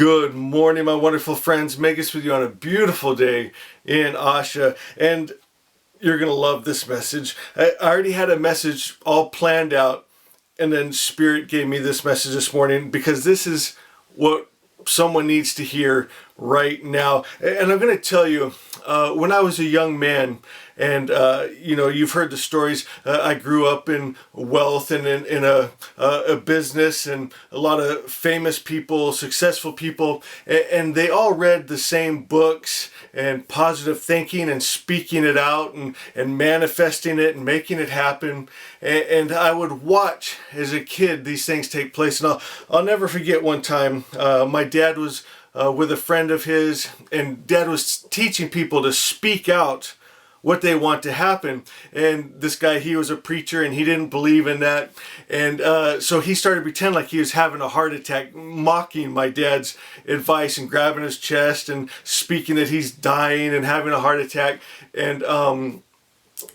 Good morning, my wonderful friends. Megas with you on a beautiful day in Asha, and you're going to love this message. I already had a message all planned out, and then Spirit gave me this message this morning because this is what someone needs to hear right now. And I'm going to tell you, when I was a young man, and you've heard the stories. I grew up in wealth and in a business, and a lot of famous people, successful people, and they all read the same books and positive thinking and speaking it out and manifesting it and making it happen. And I would watch as a kid these things take place. And I'll never forget one time, my dad was with a friend of his, and Dad was teaching people to speak out what they want to happen. And this guy, he was a preacher and he didn't believe in that. And so he started pretending like he was having a heart attack, mocking my dad's advice and grabbing his chest and speaking that he's dying and having a heart attack. And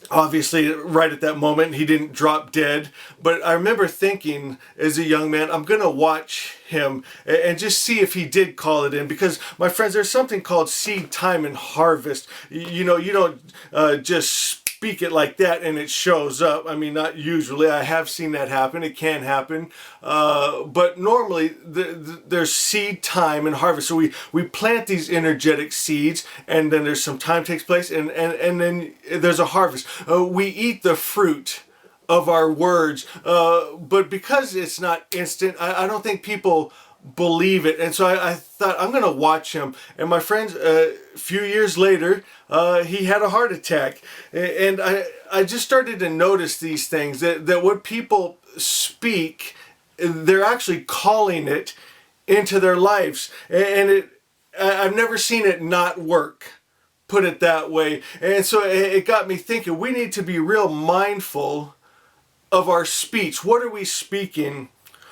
obviously right at that moment he didn't drop dead, but I remember thinking as a young man, I'm gonna watch him and just see if he did call it in, because my friends, there's something called seed time and harvest. You don't just speak it like that and it shows up. I mean, not usually. I have seen that happen. It can happen. But normally there's seed time and harvest. So we plant these energetic seeds, and then there's some time takes place, and then there's a harvest. We eat the fruit of our words. But because it's not instant, I don't think people believe it. And so I thought, I'm going to watch him. And my friends, a few years later, he had a heart attack. And I just started to notice these things, that what people speak, they're actually calling it into their lives. And I've never seen it not work, put it that way. And so it got me thinking, we need to be real mindful of our speech. What are we speaking?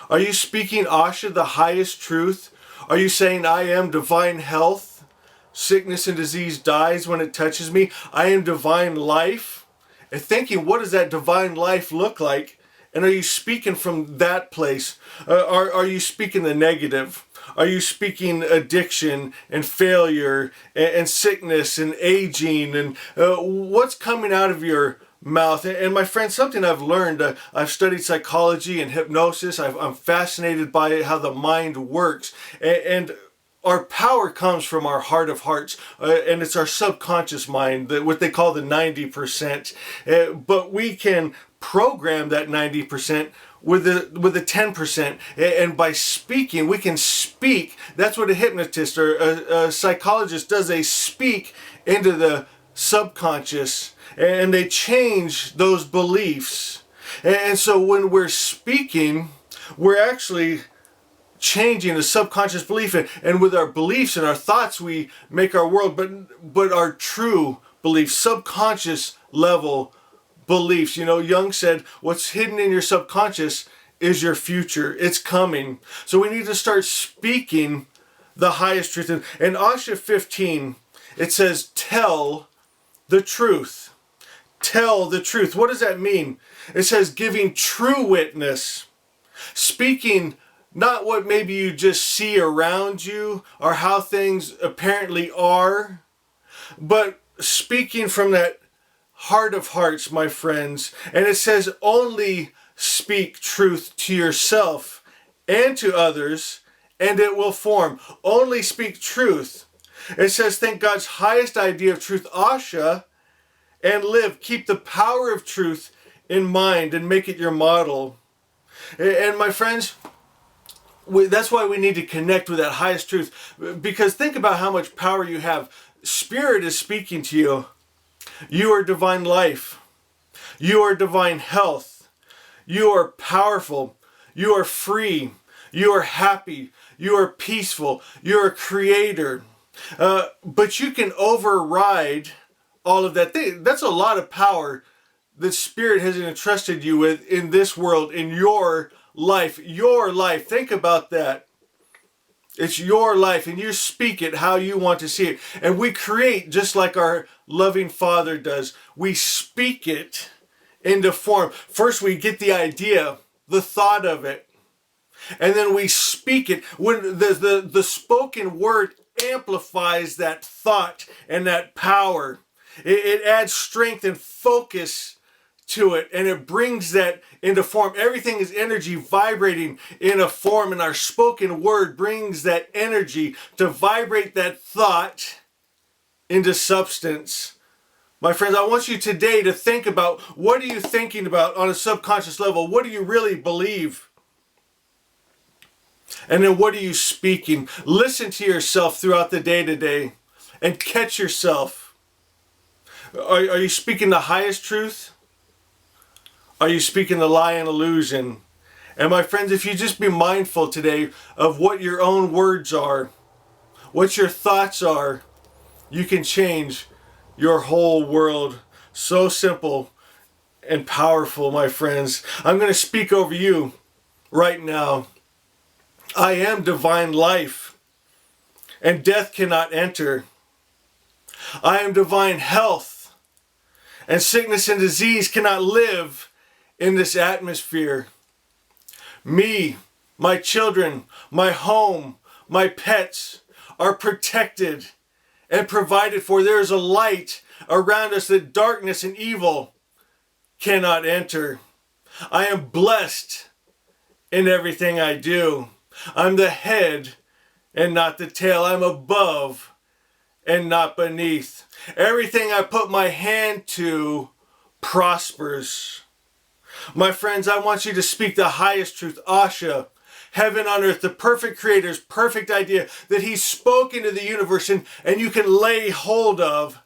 Are you speaking Asha, the highest truth? Are you saying, I am divine health? Sickness and disease dies when it touches me. I am divine life. And thinking, what does that divine life look like? And are you speaking from that place? Are you speaking the negative? Are you speaking addiction and failure and sickness and aging? And what's coming out of your mouth? And my friend, something I've learned, I've studied psychology and hypnosis. I'm fascinated by how the mind works. And our power comes from our heart of hearts, and it's our subconscious mind, what they call the 90%. But we can program that 90% with the 10%. And by speaking, we can speak. That's what a hypnotist or a psychologist does. They speak into the subconscious, and they change those beliefs. And so when we're speaking, we're actually changing the subconscious belief, and with our beliefs and our thoughts we make our world, but our true beliefs, subconscious level beliefs. Jung said, what's hidden in your subconscious is your future. It's coming. So we need to start speaking the highest truth. In Asha 15, it says, tell the truth. Tell the truth. What does that mean? It says giving true witness, speaking not what maybe you just see around you or how things apparently are, but speaking from that heart of hearts, my friends. And it says only speak truth to yourself and to others, and it will form. Only speak truth. It says think God's highest idea of truth, Asha, and live. Keep the power of truth in mind and make it your model. And my friends, that's why we need to connect with that highest truth, because think about how much power you have. Spirit is speaking to you. You are divine life. You are divine health. You are powerful. You are free. You are happy. You are peaceful. You are a creator. But you can override all of that. That's a lot of power that Spirit has entrusted you with in this world, in your life. Your life. Think about that. It's your life, and you speak it how you want to see it. And we create just like our loving Father does. We speak it into form. First we get the idea, the thought of it, and then we speak speak it, when the spoken word amplifies that thought and that power. It adds strength and focus to it, and it brings that into form. Everything is energy vibrating in a form, and our spoken word brings that energy to vibrate that thought into substance. My friends, I want you today to think about, what are you thinking about on a subconscious level? What do you really believe? And then what are you speaking? Listen to yourself throughout the day today and catch yourself. Are you speaking the highest truth? Are you speaking the lie and illusion? And my friends, if you just be mindful today of what your own words are, what your thoughts are, you can change your whole world. So simple and powerful, my friends. I'm going to speak over you right now. I am divine life, and death cannot enter. I am divine health, and sickness and disease cannot live in this atmosphere. Me, my children, my home, my pets are protected and provided for. There is a light around us that darkness and evil cannot enter. I am blessed in everything I do. I'm the head and not the tail. I'm above and not beneath. Everything I put my hand to prospers. My friends, I want you to speak the highest truth. Asha, heaven on earth, the perfect creator's perfect idea that he spoke into the universe, and you can lay hold of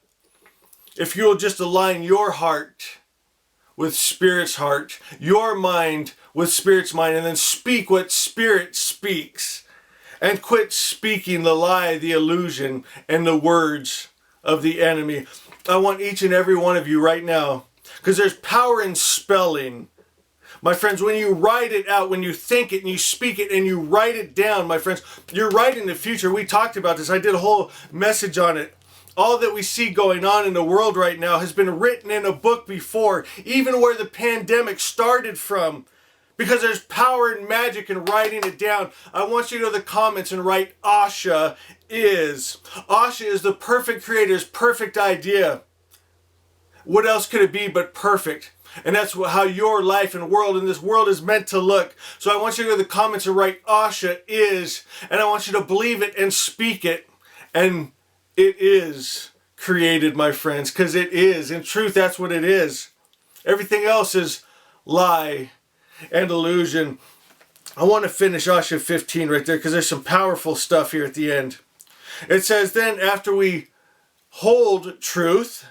if you'll just align your heart with Spirit's heart, your mind with Spirit's mind, and then speak what Spirit speaks. And quit speaking the lie, the illusion, and the words of the enemy. I want each and every one of you right now, because there's power in spelling. My friends, when you write it out, when you think it and you speak it and you write it down, my friends, you're writing the future. We talked about this. I did a whole message on it. All that we see going on in the world right now has been written in a book before, even where the pandemic started from. Because there's power and magic in writing it down. I want you to go to the comments and write Asha is. Asha is the perfect creator's perfect idea. What else could it be but perfect? And that's how your life and world in this world is meant to look. So I want you to go to the comments and write Asha is. And I want you to believe it and speak it. And it is created, my friends. Because it is. In truth, that's what it is. Everything else is lie and illusion. I want to finish Asha 15 right there because there's some powerful stuff here at the end. It says, then after we hold truth,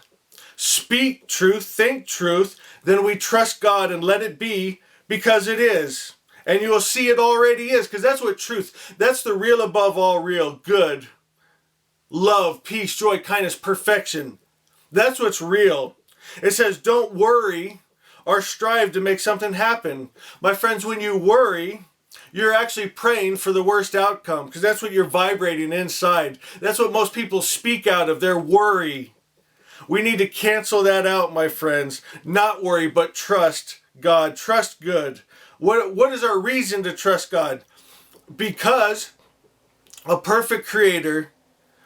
speak truth, think truth, then we trust God and let it be because it is. And you will see it already is, because that's what truth, that's the real above all real, good, love, peace, joy, kindness, perfection. That's what's real. It says, don't worry or strive to make something happen. My friends, when you worry, you're actually praying for the worst outcome, because that's what you're vibrating inside. That's what most people speak out of, their worry. We need to cancel that out, my friends. Not worry, but trust God. Trust good. What is our reason to trust God? Because a perfect creator,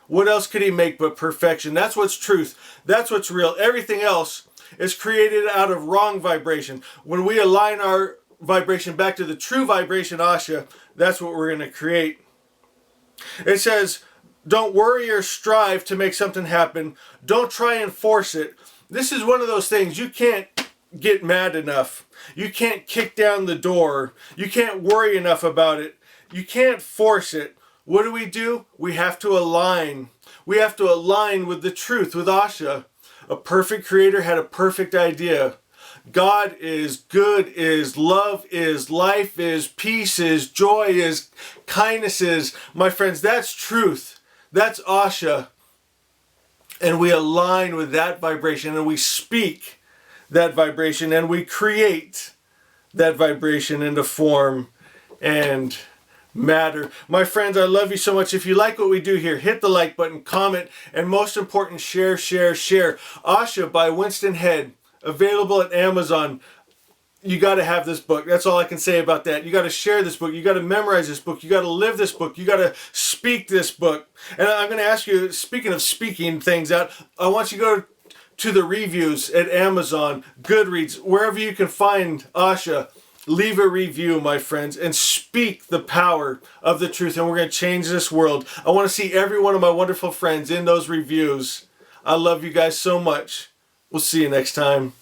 what else could he make but perfection? That's what's truth. That's what's real. Everything else is created out of wrong vibration. When we align our vibration back to the true vibration, Asha, that's what we're going to create. It says, don't worry or strive to make something happen. Don't try and force it. This is one of those things you can't get mad enough. You can't kick down the door. You can't worry enough about it. You can't force it. What do? We have to align. We have to align with the truth, with Asha. A perfect creator had a perfect idea. God is good, is love, is life, is peace, is joy, is kindness, is, my friends, that's truth. That's Asha. And we align with that vibration, and we speak that vibration, and we create that vibration into form and matter. My friends, I love you so much. If you like what we do here, hit the like button, comment, and most important, share, share, share. Asha by Winston Head, available at Amazon. you got to have this book. That's all I can say about that. You got to share this book. You got to memorize this book. You got to live this book. You got to speak this book. And I'm going to ask you, speaking of speaking things out, I want you to go to the reviews at Amazon, Goodreads, wherever you can find Asha. Leave a review, my friends, and speak the power of the truth. And we're going to change this world. I want to see every one of my wonderful friends in those reviews. I love you guys so much. We'll see you next time.